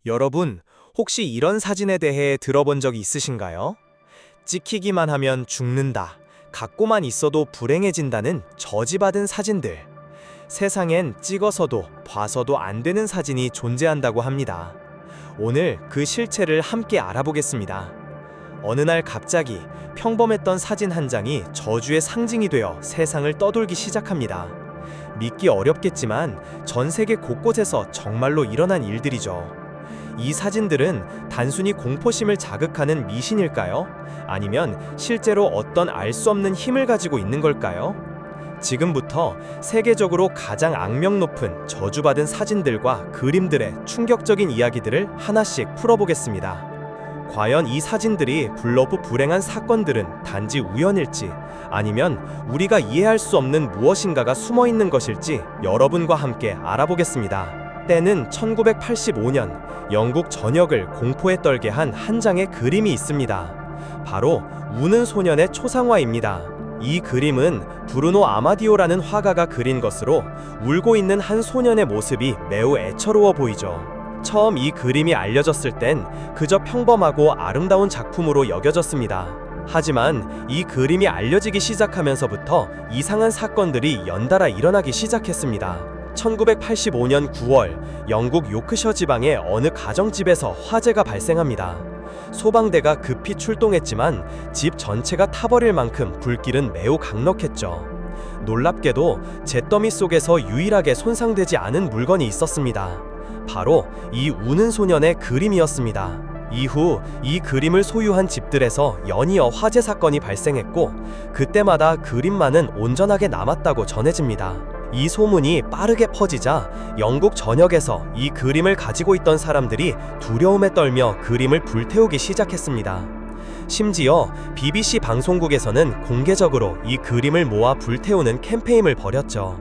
여러분, 혹시 이런 사진에 대해 들어본 적 있으신가요? 찍히기만 하면 죽는다, 갖고만 있어도 불행해진다는 저지받은 사진들. 세상엔 찍어서도 봐서도 안 되는 사진이 존재한다고 합니다. 오늘 그 실체를 함께 알아보겠습니다. 어느 날 갑자기 평범했던 사진 한 장이 저주의 상징이 되어 세상을 떠돌기 시작합니다. 믿기 어렵겠지만 전 세계 곳곳에서 정말로 일어난 일들이죠. 이 사진들은 단순히 공포심을 자극하는 미신일까요? 아니면 실제로 어떤 알 수 없는 힘을 가지고 있는 걸까요? 지금부터 세계적으로 가장 악명 높은 저주받은 사진들과 그림들의 충격적인 이야기들을 하나씩 풀어보겠습니다. 과연 이 사진들이 불러부 불행한 사건들은 단지 우연일지, 아니면 우리가 이해할 수 없는 무엇인가가 숨어 있는 것일지 여러분과 함께 알아보겠습니다. 때는 1985년, 영국 전역을 공포에 떨게 한 한 장의 그림이 있습니다. 바로 우는 소년의 초상화입니다. 이 그림은 브루노 아마디오라는 화가가 그린 것으로 울고 있는 한 소년의 모습이 매우 애처로워 보이죠. 처음 이 그림이 알려졌을 땐 그저 평범하고 아름다운 작품으로 여겨졌습니다. 하지만 이 그림이 알려지기 시작하면서부터 이상한 사건들이 연달아 일어나기 시작했습니다. 1985년 9월, 영국 요크셔 지방의 어느 가정집에서 화재가 발생합니다. 소방대가 급히 출동했지만 집 전체가 타버릴 만큼 불길은 매우 강력했죠. 놀랍게도 잿더미 속에서 유일하게 손상되지 않은 물건이 있었습니다. 바로 이 우는 소년의 그림이었습니다. 이후 이 그림을 소유한 집들에서 연이어 화재 사건이 발생했고, 그때마다 그림만은 온전하게 남았다고 전해집니다. 이 소문이 빠르게 퍼지자 영국 전역에서 이 그림을 가지고 있던 사람들이 두려움에 떨며 그림을 불태우기 시작했습니다. 심지어 BBC 방송국에서는 공개적으로 이 그림을 모아 불태우는 캠페인을 벌였죠.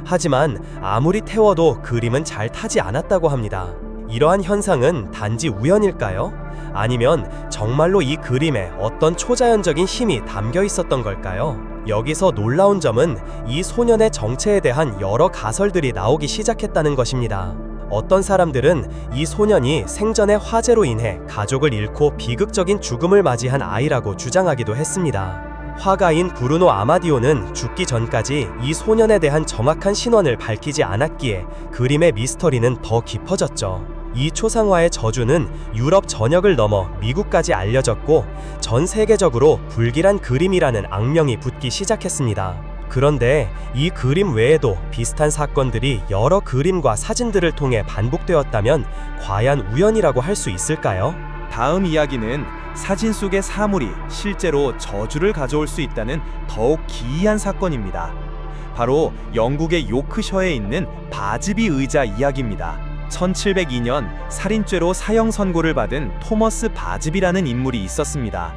하지만 아무리 태워도 그림은 잘 타지 않았다고 합니다. 이러한 현상은 단지 우연일까요? 아니면 정말로 이 그림에 어떤 초자연적인 힘이 담겨 있었던 걸까요? 여기서 놀라운 점은 이 소년의 정체에 대한 여러 가설들이 나오기 시작했다는 것입니다. 어떤 사람들은 이 소년이 생전의 화재로 인해 가족을 잃고 비극적인 죽음을 맞이한 아이라고 주장하기도 했습니다. 화가인 브루노 아마디오는 죽기 전까지 이 소년에 대한 정확한 신원을 밝히지 않았기에 그림의 미스터리는 더 깊어졌죠. 이 초상화의 저주는 유럽 전역을 넘어 미국까지 알려졌고, 전 세계적으로 불길한 그림이라는 악명이 붙기 시작했습니다. 그런데 이 그림 외에도 비슷한 사건들이 여러 그림과 사진들을 통해 반복되었다면 과연 우연이라고 할 수 있을까요? 다음 이야기는 사진 속의 사물이 실제로 저주를 가져올 수 있다는 더욱 기이한 사건입니다. 바로 영국의 요크셔에 있는 바즈비 의자 이야기입니다. 1702년 살인죄로 사형 선고를 받은 토머스 바즈비라는 인물이 있었습니다.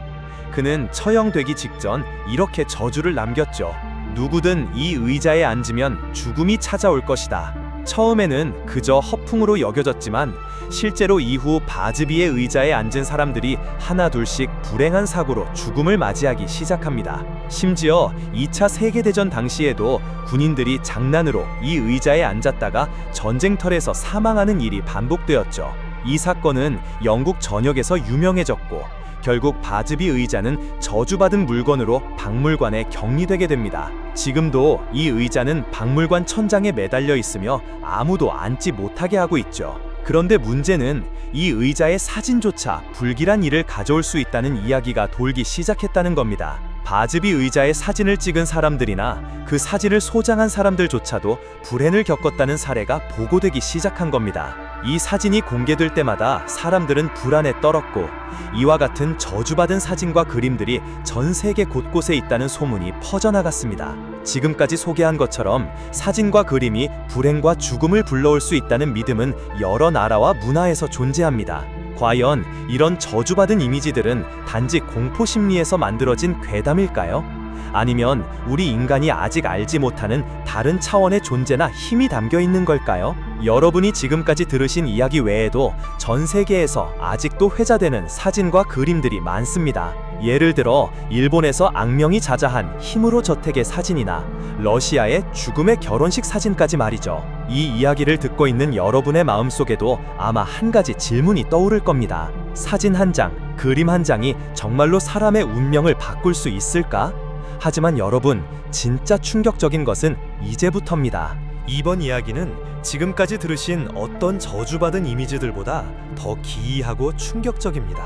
그는 처형되기 직전 이렇게 저주를 남겼죠. 누구든 이 의자에 앉으면 죽음이 찾아올 것이다. 처음에는 그저 허풍으로 여겨졌지만 실제로 이후 바즈비의 의자에 앉은 사람들이 하나둘씩 불행한 사고로 죽음을 맞이하기 시작합니다. 심지어 2차 세계대전 당시에도 군인들이 장난으로 이 의자에 앉았다가 전쟁터에서 사망하는 일이 반복되었죠. 이 사건은 영국 전역에서 유명해졌고, 결국 바즈비 의자는 저주받은 물건으로 박물관에 격리되게 됩니다. 지금도 이 의자는 박물관 천장에 매달려 있으며 아무도 앉지 못하게 하고 있죠. 그런데 문제는 이 의자의 사진조차 불길한 일을 가져올 수 있다는 이야기가 돌기 시작했다는 겁니다. 바즈비 의자의 사진을 찍은 사람들이나 그 사진을 소장한 사람들조차도 불행을 겪었다는 사례가 보고되기 시작한 겁니다. 이 사진이 공개될 때마다 사람들은 불안에 떨었고, 이와 같은 저주받은 사진과 그림들이 전 세계 곳곳에 있다는 소문이 퍼져나갔습니다. 지금까지 소개한 것처럼 사진과 그림이 불행과 죽음을 불러올 수 있다는 믿음은 여러 나라와 문화에서 존재합니다. 과연 이런 저주받은 이미지들은 단지 공포 심리에서 만들어진 괴담일까요? 아니면 우리 인간이 아직 알지 못하는 다른 차원의 존재나 힘이 담겨 있는 걸까요? 여러분이 지금까지 들으신 이야기 외에도 전 세계에서 아직도 회자되는 사진과 그림들이 많습니다. 예를 들어 일본에서 악명이 자자한 힘으로 저택의 사진이나 러시아의 죽음의 결혼식 사진까지 말이죠. 이 이야기를 듣고 있는 여러분의 마음속에도 아마 한 가지 질문이 떠오를 겁니다. 사진 한 장, 그림 한 장이 정말로 사람의 운명을 바꿀 수 있을까? 하지만 여러분, 진짜 충격적인 것은 이제부터입니다. 이번 이야기는 지금까지 들으신 어떤 저주받은 이미지들보다 더 기이하고 충격적입니다.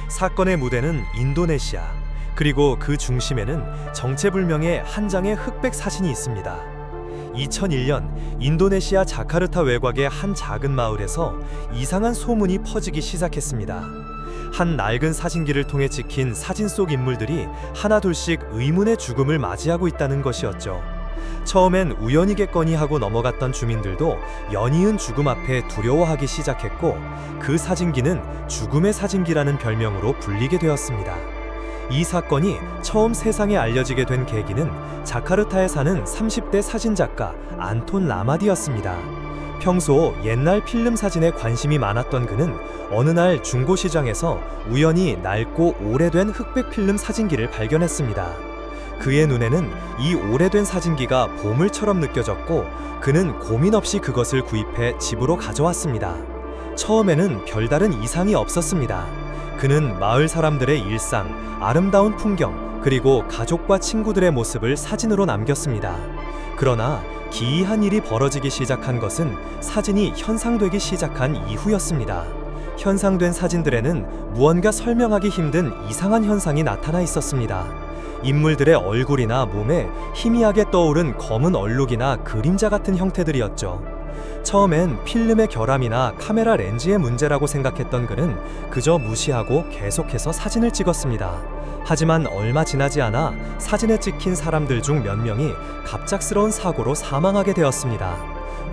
사건의 무대는 인도네시아, 그리고 그 중심에는 정체불명의 한 장의 흑백 사진이 있습니다. 2001년 인도네시아 자카르타 외곽의 한 작은 마을에서 이상한 소문이 퍼지기 시작했습니다. 한 낡은 사진기를 통해 찍힌 사진 속 인물들이 하나둘씩 의문의 죽음을 맞이하고 있다는 것이었죠. 처음엔 우연이겠거니 하고 넘어갔던 주민들도 연이은 죽음 앞에 두려워하기 시작했고, 그 사진기는 죽음의 사진기라는 별명으로 불리게 되었습니다. 이 사건이 처음 세상에 알려지게 된 계기는 자카르타에 사는 30대 사진작가 안톤 라마디였습니다. 평소 옛날 필름 사진에 관심이 많았던 그는 어느 날 중고시장에서 우연히 낡고 오래된 흑백 필름 사진기를 발견했습니다. 그의 눈에는 이 오래된 사진기가 보물처럼 느껴졌고, 그는 고민 없이 그것을 구입해 집으로 가져왔습니다. 처음에는 별다른 이상이 없었습니다. 그는 마을 사람들의 일상, 아름다운 풍경, 그리고 가족과 친구들의 모습을 사진으로 남겼습니다. 그러나 기이한 일이 벌어지기 시작한 것은 사진이 현상되기 시작한 이후였습니다. 현상된 사진들에는 무언가 설명하기 힘든 이상한 현상이 나타나 있었습니다. 인물들의 얼굴이나 몸에 희미하게 떠오른 검은 얼룩이나 그림자 같은 형태들이었죠. 처음엔 필름의 결함이나 카메라 렌즈의 문제라고 생각했던 그는 그저 무시하고 계속해서 사진을 찍었습니다. 하지만 얼마 지나지 않아 사진에 찍힌 사람들 중 몇 명이 갑작스러운 사고로 사망하게 되었습니다.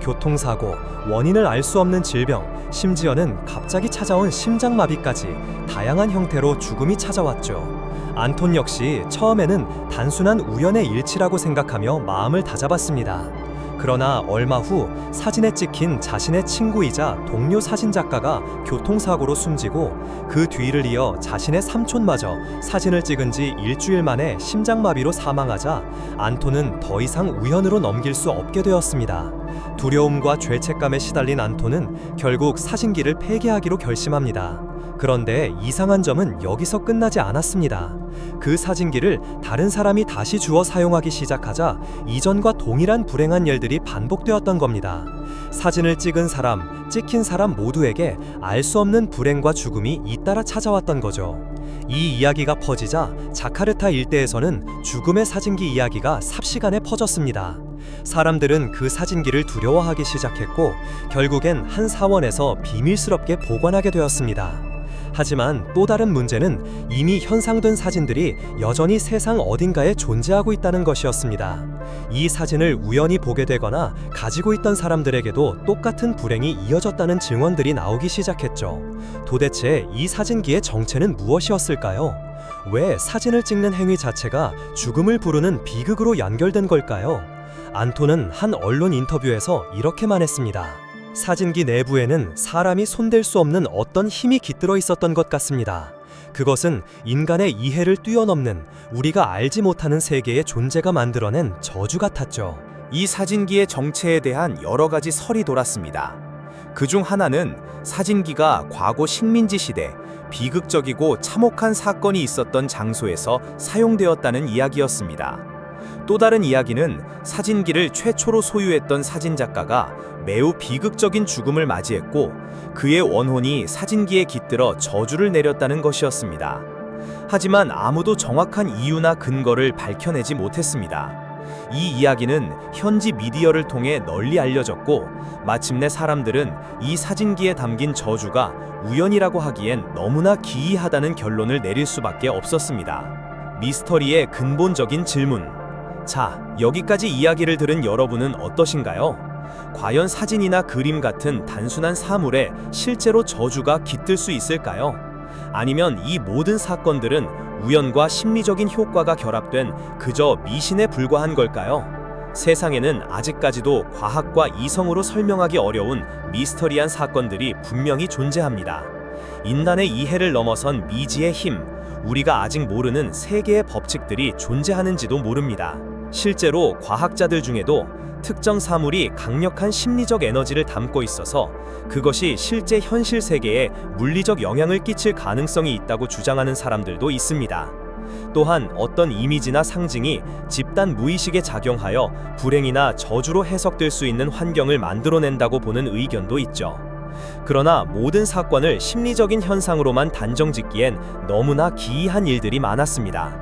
교통사고, 원인을 알 수 없는 질병, 심지어는 갑자기 찾아온 심장마비까지 다양한 형태로 죽음이 찾아왔죠. 안톤 역시 처음에는 단순한 우연의 일치라고 생각하며 마음을 다잡았습니다. 그러나 얼마 후 사진에 찍힌 자신의 친구이자 동료 사진작가가 교통사고로 숨지고, 그 뒤를 이어 자신의 삼촌마저 사진을 찍은 지 일주일 만에 심장마비로 사망하자 안톤은 더 이상 우연으로 넘길 수 없게 되었습니다. 두려움과 죄책감에 시달린 안톤은 결국 사진기를 폐기하기로 결심합니다. 그런데 이상한 점은 여기서 끝나지 않았습니다. 그 사진기를 다른 사람이 다시 주워 사용하기 시작하자 이전과 동일한 불행한 일들이 반복되었던 겁니다. 사진을 찍은 사람, 찍힌 사람 모두에게 알 수 없는 불행과 죽음이 잇따라 찾아왔던 거죠. 이 이야기가 퍼지자 자카르타 일대에서는 죽음의 사진기 이야기가 삽시간에 퍼졌습니다. 사람들은 그 사진기를 두려워하기 시작했고, 결국엔 한 사원에서 비밀스럽게 보관하게 되었습니다. 하지만 또 다른 문제는 이미 현상된 사진들이 여전히 세상 어딘가에 존재하고 있다는 것이었습니다. 이 사진을 우연히 보게 되거나 가지고 있던 사람들에게도 똑같은 불행이 이어졌다는 증언들이 나오기 시작했죠. 도대체 이 사진기의 정체는 무엇이었을까요? 왜 사진을 찍는 행위 자체가 죽음을 부르는 비극으로 연결된 걸까요? 안톤은 한 언론 인터뷰에서 이렇게 말했습니다. 사진기 내부에는 사람이 손댈 수 없는 어떤 힘이 깃들어 있었던 것 같습니다. 그것은 인간의 이해를 뛰어넘는 우리가 알지 못하는 세계의 존재가 만들어낸 저주 같았죠. 이 사진기의 정체에 대한 여러 가지 설이 돌았습니다. 그중 하나는 사진기가 과거 식민지 시대 비극적이고 참혹한 사건이 있었던 장소에서 사용되었다는 이야기였습니다. 또 다른 이야기는 사진기를 최초로 소유했던 사진작가가 매우 비극적인 죽음을 맞이했고, 그의 원혼이 사진기에 깃들어 저주를 내렸다는 것이었습니다. 하지만 아무도 정확한 이유나 근거를 밝혀내지 못했습니다. 이 이야기는 현지 미디어를 통해 널리 알려졌고, 마침내 사람들은 이 사진기에 담긴 저주가 우연이라고 하기엔 너무나 기이하다는 결론을 내릴 수밖에 없었습니다. 미스터리의 근본적인 질문. 자, 여기까지 이야기를 들은 여러분은 어떠신가요? 과연 사진이나 그림 같은 단순한 사물에 실제로 저주가 깃들 수 있을까요? 아니면 이 모든 사건들은 우연과 심리적인 효과가 결합된 그저 미신에 불과한 걸까요? 세상에는 아직까지도 과학과 이성으로 설명하기 어려운 미스터리한 사건들이 분명히 존재합니다. 인간의 이해를 넘어선 미지의 힘, 우리가 아직 모르는 세계의 법칙들이 존재하는지도 모릅니다. 실제로 과학자들 중에도 특정 사물이 강력한 심리적 에너지를 담고 있어서 그것이 실제 현실 세계에 물리적 영향을 끼칠 가능성이 있다고 주장하는 사람들도 있습니다. 또한 어떤 이미지나 상징이 집단 무의식에 작용하여 불행이나 저주로 해석될 수 있는 환경을 만들어낸다고 보는 의견도 있죠. 그러나 모든 사건을 심리적인 현상으로만 단정짓기엔 너무나 기이한 일들이 많았습니다.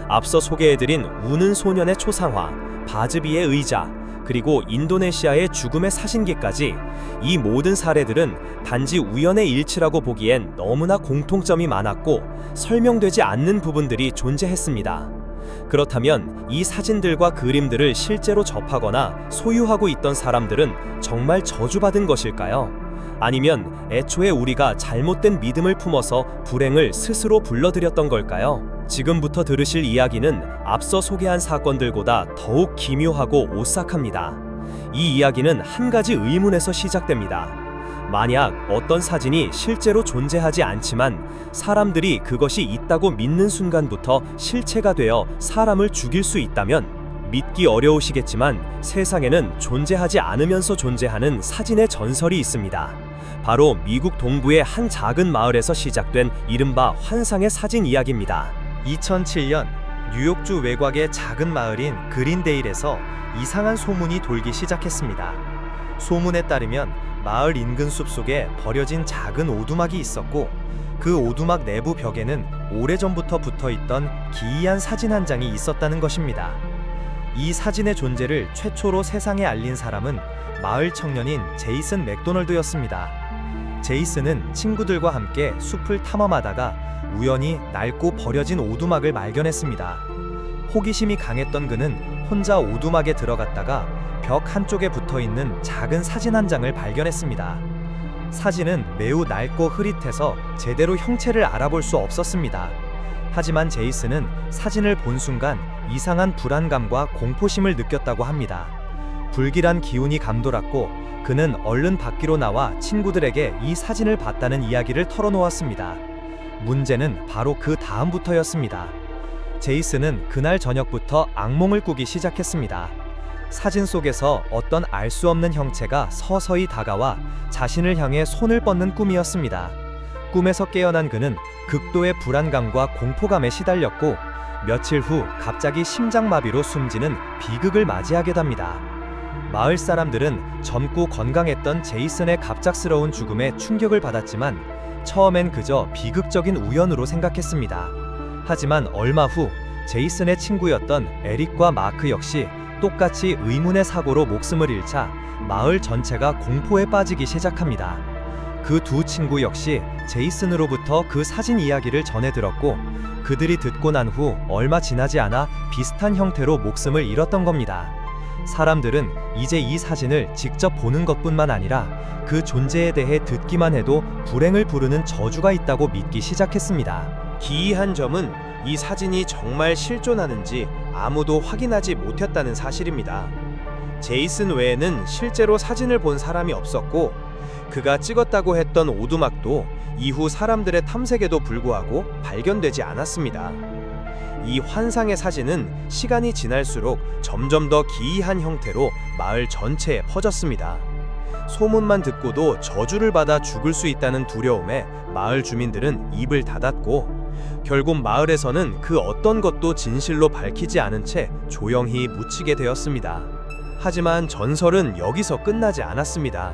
앞서 소개해드린 우는 소년의 초상화, 바즈비의 의자, 그리고 인도네시아의 죽음의 사신기까지 이 모든 사례들은 단지 우연의 일치라고 보기엔 너무나 공통점이 많았고 설명되지 않는 부분들이 존재했습니다. 그렇다면 이 사진들과 그림들을 실제로 접하거나 소유하고 있던 사람들은 정말 저주받은 것일까요? 아니면 애초에 우리가 잘못된 믿음을 품어서 불행을 스스로 불러들였던 걸까요? 지금부터 들으실 이야기는 앞서 소개한 사건들보다 더욱 기묘하고 오싹합니다. 이 이야기는 한 가지 의문에서 시작됩니다. 만약 어떤 사진이 실제로 존재하지 않지만 사람들이 그것이 있다고 믿는 순간부터 실체가 되어 사람을 죽일 수 있다면, 믿기 어려우시겠지만 세상에는 존재하지 않으면서 존재하는 사진의 전설이 있습니다. 바로 미국 동부의 한 작은 마을에서 시작된 이른바 환상의 사진 이야기입니다. 2007년 뉴욕주 외곽의 작은 마을인 그린데일에서 이상한 소문이 돌기 시작했습니다. 소문에 따르면 마을 인근 숲속에 버려진 작은 오두막이 있었고, 그 오두막 내부 벽에는 오래전부터 붙어있던 기이한 사진 한 장이 있었다는 것입니다. 이 사진의 존재를 최초로 세상에 알린 사람은 마을 청년인 제이슨 맥도널드였습니다. 제이슨은 친구들과 함께 숲을 탐험하다가 우연히 낡고 버려진 오두막을 발견했습니다. 호기심이 강했던 그는 혼자 오두막에 들어갔다가 벽 한쪽에 붙어있는 작은 사진 한 장을 발견했습니다. 사진은 매우 낡고 흐릿해서 제대로 형체를 알아볼 수 없었습니다. 하지만 제이슨은 사진을 본 순간 이상한 불안감과 공포심을 느꼈다고 합니다. 불길한 기운이 감돌았고 그는 얼른 밖으로 나와 친구들에게 이 사진을 봤다는 이야기를 털어놓았습니다. 문제는 바로 그 다음부터였습니다. 제이슨은 그날 저녁부터 악몽을 꾸기 시작했습니다. 사진 속에서 어떤 알 수 없는 형체가 서서히 다가와 자신을 향해 손을 뻗는 꿈이었습니다. 꿈에서 깨어난 그는 극도의 불안감과 공포감에 시달렸고 며칠 후 갑자기 심장마비로 숨지는 비극을 맞이하게 됩니다. 마을 사람들은 젊고 건강했던 제이슨의 갑작스러운 죽음에 충격을 받았지만 처음엔 그저 비극적인 우연으로 생각했습니다. 하지만 얼마 후 제이슨의 친구였던 에릭과 마크 역시 똑같이 의문의 사고로 목숨을 잃자 마을 전체가 공포에 빠지기 시작합니다. 그 두 친구 역시 제이슨으로부터 그 사진 이야기를 전해 들었고 그들이 듣고 난 후 얼마 지나지 않아 비슷한 형태로 목숨을 잃었던 겁니다. 사람들은 이제 이 사진을 직접 보는 것뿐만 아니라 그 존재에 대해 듣기만 해도 불행을 부르는 저주가 있다고 믿기 시작했습니다. 기이한 점은 이 사진이 정말 실존하는지 아무도 확인하지 못했다는 사실입니다. 제이슨 외에는 실제로 사진을 본 사람이 없었고 그가 찍었다고 했던 오두막도 이후 사람들의 탐색에도 불구하고 발견되지 않았습니다. 이 환상의 사진은 시간이 지날수록 점점 더 기이한 형태로 마을 전체에 퍼졌습니다. 소문만 듣고도 저주를 받아 죽을 수 있다는 두려움에 마을 주민들은 입을 닫았고 결국 마을에서는 그 어떤 것도 진실로 밝히지 않은 채 조용히 묻히게 되었습니다. 하지만 전설은 여기서 끝나지 않았습니다.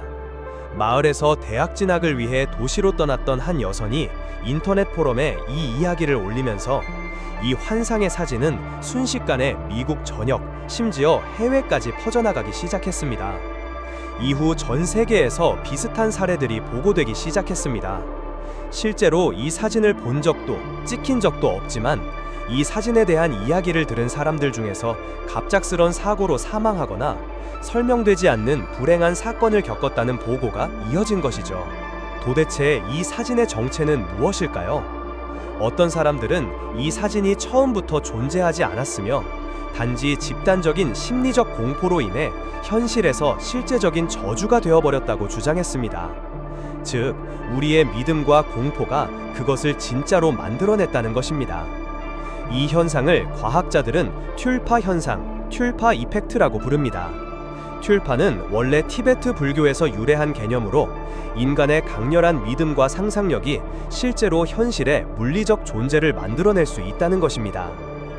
마을에서 대학 진학을 위해 도시로 떠났던 한 여성이 인터넷 포럼에 이 이야기를 올리면서 이 환상의 사진은 순식간에 미국 전역, 심지어 해외까지 퍼져나가기 시작했습니다. 이후 전 세계에서 비슷한 사례들이 보고되기 시작했습니다. 실제로 이 사진을 본 적도 찍힌 적도 없지만 이 사진에 대한 이야기를 들은 사람들 중에서 갑작스런 사고로 사망하거나 설명되지 않는 불행한 사건을 겪었다는 보고가 이어진 것이죠. 도대체 이 사진의 정체는 무엇일까요? 어떤 사람들은 이 사진이 처음부터 존재하지 않았으며 단지 집단적인 심리적 공포로 인해 현실에서 실제적인 저주가 되어버렸다고 주장했습니다. 즉, 우리의 믿음과 공포가 그것을 진짜로 만들어냈다는 것입니다. 이 현상을 과학자들은 튤파 현상, 튤파 이펙트라고 부릅니다. 튤파는 원래 티베트 불교에서 유래한 개념으로 인간의 강렬한 믿음과 상상력이 실제로 현실에 물리적 존재를 만들어낼 수 있다는 것입니다.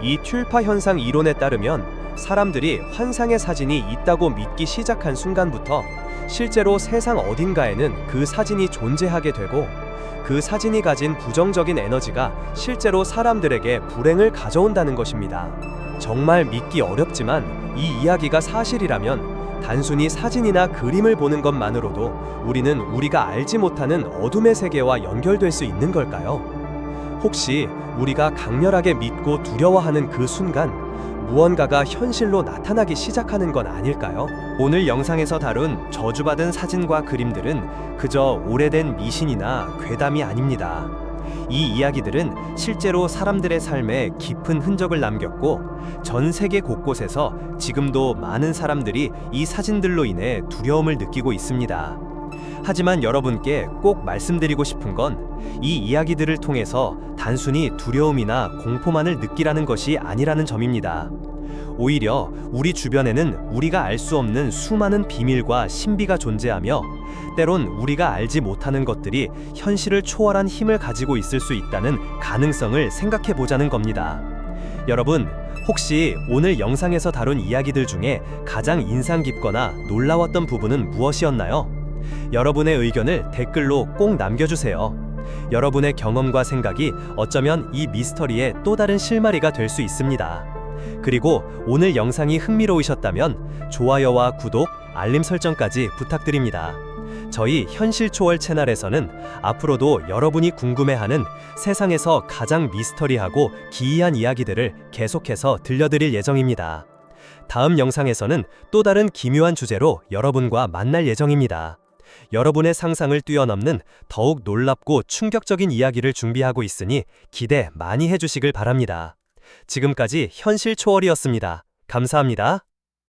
이 튤파 현상 이론에 따르면 사람들이 환상의 사진이 있다고 믿기 시작한 순간부터 실제로 세상 어딘가에는 그 사진이 존재하게 되고 그 사진이 가진 부정적인 에너지가 실제로 사람들에게 불행을 가져온다는 것입니다. 정말 믿기 어렵지만 이 이야기가 사실이라면 단순히 사진이나 그림을 보는 것만으로도 우리는 우리가 알지 못하는 어둠의 세계와 연결될 수 있는 걸까요? 혹시 우리가 강렬하게 믿고 두려워하는 그 순간 무언가가 현실로 나타나기 시작하는 건 아닐까요? 오늘 영상에서 다룬 저주받은 사진과 그림들은 그저 오래된 미신이나 괴담이 아닙니다. 이 이야기들은 실제로 사람들의 삶에 깊은 흔적을 남겼고 전 세계 곳곳에서 지금도 많은 사람들이 이 사진들로 인해 두려움을 느끼고 있습니다. 하지만 여러분께 꼭 말씀드리고 싶은 건 이 이야기들을 통해서 단순히 두려움이나 공포만을 느끼라는 것이 아니라는 점입니다. 오히려 우리 주변에는 우리가 알 수 없는 수많은 비밀과 신비가 존재하며 때론 우리가 알지 못하는 것들이 현실을 초월한 힘을 가지고 있을 수 있다는 가능성을 생각해 보자는 겁니다. 여러분, 혹시 오늘 영상에서 다룬 이야기들 중에 가장 인상 깊거나 놀라웠던 부분은 무엇이었나요? 여러분의 의견을 댓글로 꼭 남겨주세요. 여러분의 경험과 생각이 어쩌면 이 미스터리의 또 다른 실마리가 될 수 있습니다. 그리고 오늘 영상이 흥미로우셨다면 좋아요와 구독, 알림 설정까지 부탁드립니다. 저희 현실 초월 채널에서는 앞으로도 여러분이 궁금해하는 세상에서 가장 미스터리하고 기이한 이야기들을 계속해서 들려드릴 예정입니다. 다음 영상에서는 또 다른 기묘한 주제로 여러분과 만날 예정입니다. 여러분의 상상을 뛰어넘는 더욱 놀랍고 충격적인 이야기를 준비하고 있으니 기대 많이 해주시길 바랍니다. 지금까지 현실 초월이었습니다. 감사합니다.